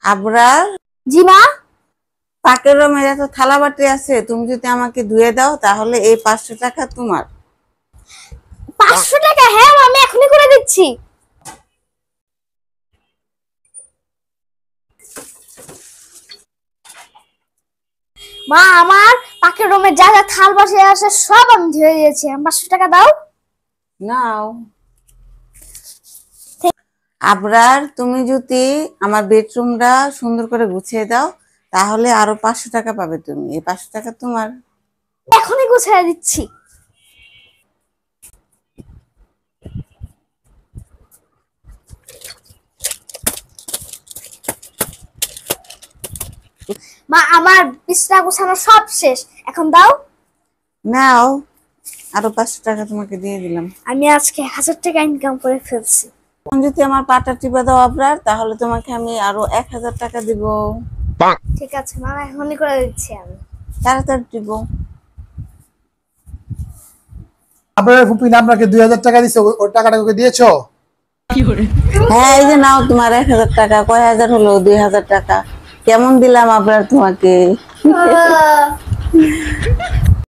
আবরার, জি মা। পাকের রুমে এত থালা বাটি আছে, তুমি যদি আমাকে ধুয়ে দাও তাহলে এই 500 টাকা তোমার। 500 টাকা? হ্যাঁ মা, আমি এখনই করে দিচ্ছি। মা, আমার পাকের রুমে যা যা থাল বাসে আছে সব আমি ধুয়ে দিয়েছি। আমি 500 টাকা দাও। নাও। আবরার, তুমি যদি আমার বেডরুমটা সুন্দর করে গুছিয়ে দাও তাহলে আরো 500 টাকা পাবে। তুমি এই 500 টাকা তোমার। এখনই গুছিয়ে দিচ্ছি। মা, আমার বিছনা গোছানো সব শেষ, এখন দাও। নাও, আরো 500 টাকা তোমাকে দিয়ে দিলাম। আমি আজকে 1000 টাকা ইনকাম করে ফেলছি। এখন যদি আমার পাটা টিপে দাও আবরার, তাহলে তোমাকে আমি আরো 1000 টাকা দিব। ঠিক আছে মা, এখনই করে দিচ্ছি আমি। তাড়াতাড়ি দিব। আপনার ফুপিন আপনাকে 2000 টাকা দিচ্ছে, ওই টাকাটা ওকে দিয়েছো? হ্যাঁ, এই যে নাও তোমার 1000 টাকা। কয় হাজার হলো? 2000 টাকা। কেমন দিলাম আবরার তোমাকে?